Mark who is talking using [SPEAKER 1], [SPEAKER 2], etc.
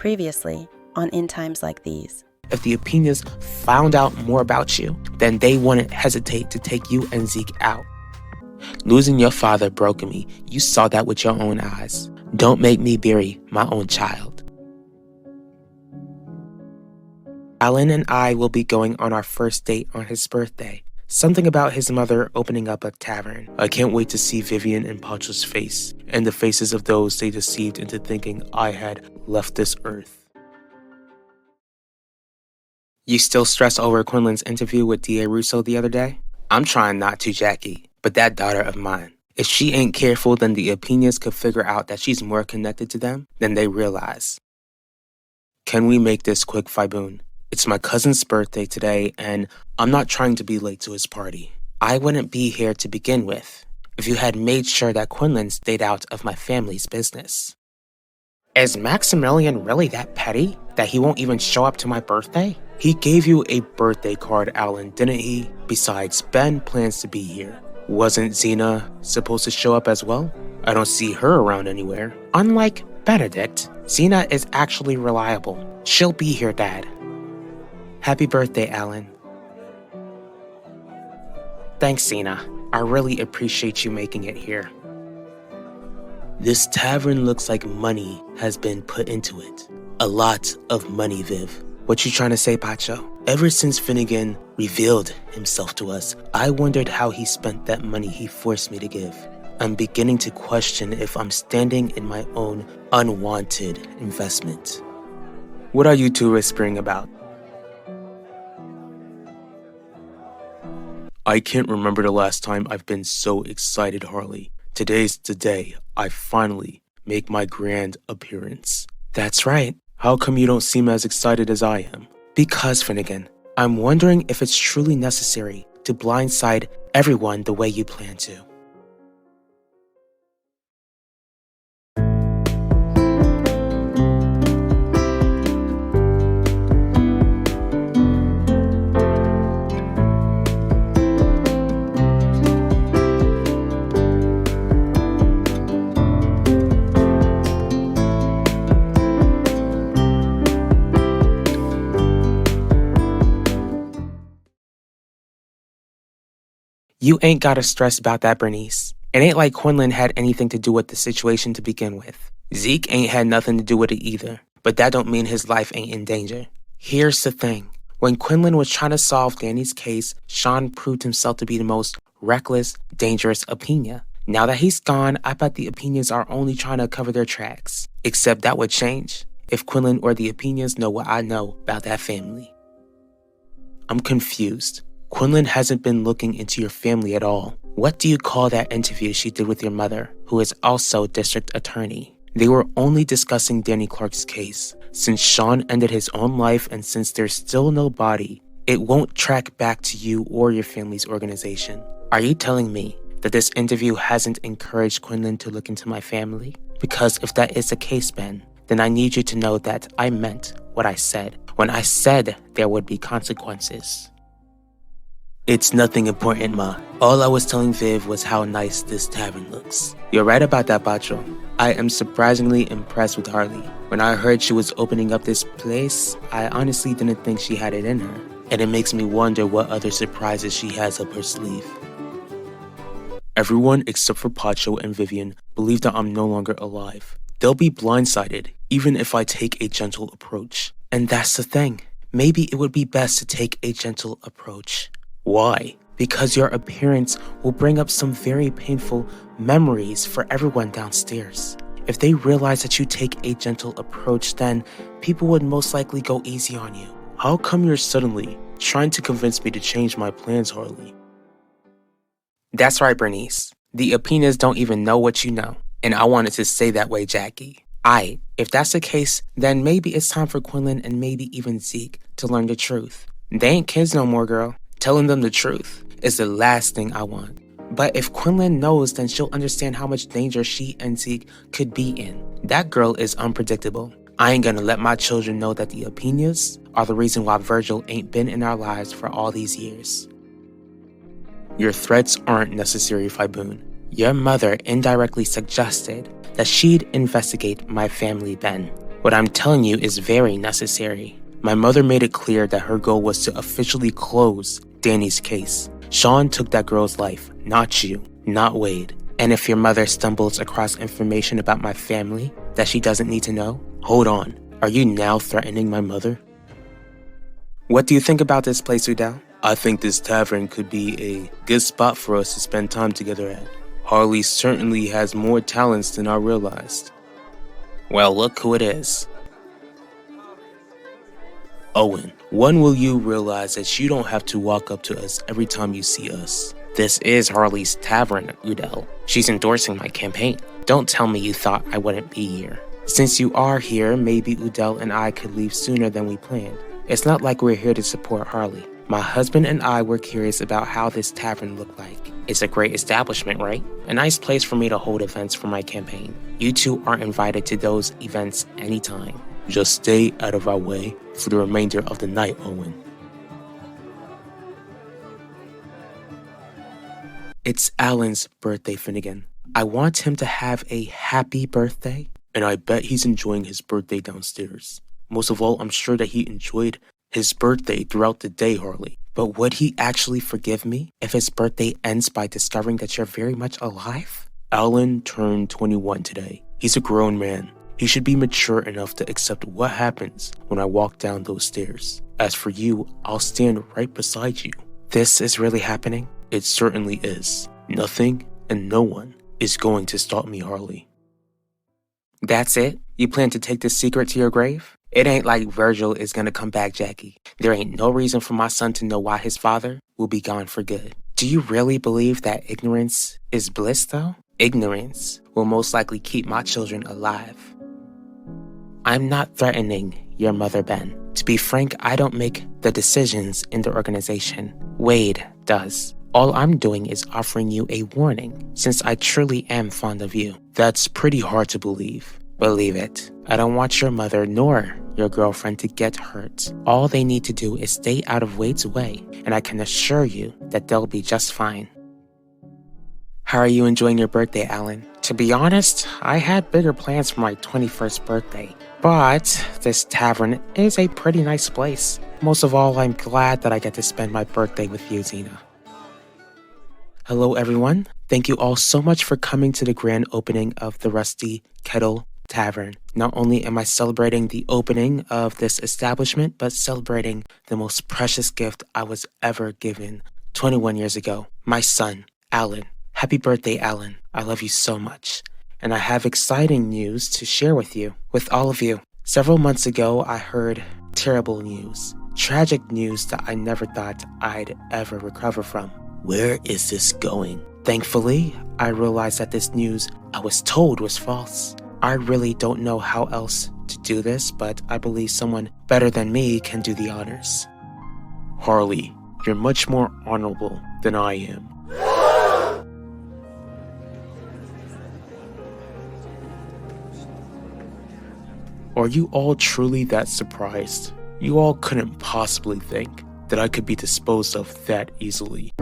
[SPEAKER 1] Previously on In Times Like These.
[SPEAKER 2] If the Apinas found out more about you, then they wouldn't hesitate to take you and Zeke out. Losing your father broke me. You saw that with your own eyes. Don't make me bury my own child. Alan and I will be going on our first date on his birthday. Something about his mother opening up a tavern. I can't wait to see Vivian and Pacho's face, and the faces of those they deceived into thinking I had left this earth. You still stress over Quinlan's interview with D.A. Russo the other day? I'm trying not to, Jackie, but that daughter of mine. If she ain't careful, then the Apinas could figure out that she's more connected to them than they realize. Can we make this quick, Fiboon? It's my cousin's birthday today, and I'm not trying to be late to his party. I wouldn't be here to begin with if you had made sure that Quinlan stayed out of my family's business. Is Maximilian really that petty that he won't even show up to my birthday? He gave you a birthday card, Alan, didn't he? Besides, Ben plans to be here. Wasn't Xena supposed to show up as well? I don't see her around anywhere. Unlike Benedict, Xena is actually reliable. She'll be here, Dad. Happy birthday, Alan. Thanks, Xena. I really appreciate you making it here. This tavern looks like money has been put into it. A lot of money, Viv. What you trying to say, Pacho? Ever since Finnegan revealed himself to us, I wondered how he spent that money he forced me to give. I'm beginning to question if I'm standing in my own unwanted investment. What are you two whispering about? I can't remember the last time I've been so excited, Harley. Today's the day I finally make my grand appearance. That's right. How come you don't seem as excited as I am? Because, Finnegan, I'm wondering if it's truly necessary to blindside everyone the way you plan to. You ain't gotta stress about that, Bernice. It ain't like Quinlan had anything to do with the situation to begin with. Zeke ain't had nothing to do with it either, but that don't mean his life ain't in danger. Here's the thing. When Quinlan was trying to solve Danny's case, Sean proved himself to be the most reckless, dangerous Apina. Now that he's gone, I bet the Apinas are only trying to cover their tracks. Except that would change if Quinlan or the Apinas know what I know about that family. I'm confused. Quinlan hasn't been looking into your family at all. What do you call that interview she did with your mother, who is also district attorney? They were only discussing Danny Clark's case. Since Sean ended his own life and since there's still no body, it won't track back to you or your family's organization. Are you telling me that this interview hasn't encouraged Quinlan to look into my family? Because if that is the case, Ben, then I need you to know that I meant what I said when I said there would be consequences. It's nothing important, Ma. All I was telling Viv was how nice this tavern looks. You're right about that, Pacho. I am surprisingly impressed with Harley. When I heard she was opening up this place, I honestly didn't think she had it in her. And it makes me wonder what other surprises she has up her sleeve. Everyone except for Pacho and Vivian believe that I'm no longer alive. They'll be blindsided, even if I take a gentle approach. And that's the thing. Maybe it would be best to take a gentle approach. Why? Because your appearance will bring up some very painful memories for everyone downstairs. If they realize that you take a gentle approach, then people would most likely go easy on you. How come you're suddenly trying to convince me to change my plans, Harley? That's right, Bernice. The Apinas don't even know what you know. And I wanted to say that way, Jackie. If that's the case, then maybe it's time for Quinlan and maybe even Zeke to learn the truth. They ain't kids no more, girl. Telling them the truth is the last thing I want. But if Quinlan knows, then she'll understand how much danger she and Zeke could be in. That girl is unpredictable. I ain't gonna let my children know that the Apinas are the reason why Virgil ain't been in our lives for all these years. Your threats aren't necessary, Fiboon. Your mother indirectly suggested that she'd investigate my family, Ben. What I'm telling you is very necessary. My mother made it clear that her goal was to officially close Danny's case. Sean took that girl's life, not you, not Wade. And if your mother stumbles across information about my family that she doesn't need to know, hold on. Are you now threatening my mother? What do you think about this place, Udell? I think this tavern could be a good spot for us to spend time together at. Harley certainly has more talents than I realized. Well, look who it is. Owen, when will you realize that you don't have to walk up to us every time you see us? This is Harley's Tavern, Udell. She's endorsing my campaign. Don't tell me you thought I wouldn't be here. Since you are here, maybe Udell and I could leave sooner than we planned. It's not like we're here to support Harley. My husband and I were curious about how this tavern looked like. It's a great establishment, right? A nice place for me to hold events for my campaign. You two are invited to those events anytime. Just stay out of our way for the remainder of the night, Owen. It's Alan's birthday, Finnegan. I want him to have a happy birthday, and I bet he's enjoying his birthday downstairs. Most of all, I'm sure that he enjoyed his birthday throughout the day, Harley. But would he actually forgive me if his birthday ends by discovering that you're very much alive? Alan turned 21 today. He's a grown man. He should be mature enough to accept what happens when I walk down those stairs. As for you, I'll stand right beside you. This is really happening? It certainly is. Nothing and no one is going to stop me, Harley. That's it? You plan to take this secret to your grave? It ain't like Virgil is gonna come back, Jackie. There ain't no reason for my son to know why his father will be gone for good. Do you really believe that ignorance is bliss, though? Ignorance will most likely keep my children alive. I'm not threatening your mother, Ben. To be frank, I don't make the decisions in the organization. Wade does. All I'm doing is offering you a warning, since I truly am fond of you. That's pretty hard to believe. Believe it. I don't want your mother nor your girlfriend to get hurt. All they need to do is stay out of Wade's way, and I can assure you that they'll be just fine. How are you enjoying your birthday, Alan? To be honest, I had bigger plans for my 21st birthday. But this tavern is a pretty nice place. Most of all, I'm glad that I get to spend my birthday with you, Zena. Hello, everyone. Thank you all so much for coming to the grand opening of the Rusty Kettle Tavern. Not only am I celebrating the opening of this establishment, but celebrating the most precious gift I was ever given 21 years ago. My son, Alan. Happy birthday, Alan. I love you so much. And I have exciting news to share with you, with all of you. Several months ago, I heard terrible news. Tragic news that I never thought I'd ever recover from. Where is this going? Thankfully, I realized that this news I was told was false. I really don't know how else to do this, but I believe someone better than me can do the honors. Harley, you're much more honorable than I am. Are you all truly that surprised? You all couldn't possibly think that I could be disposed of that easily.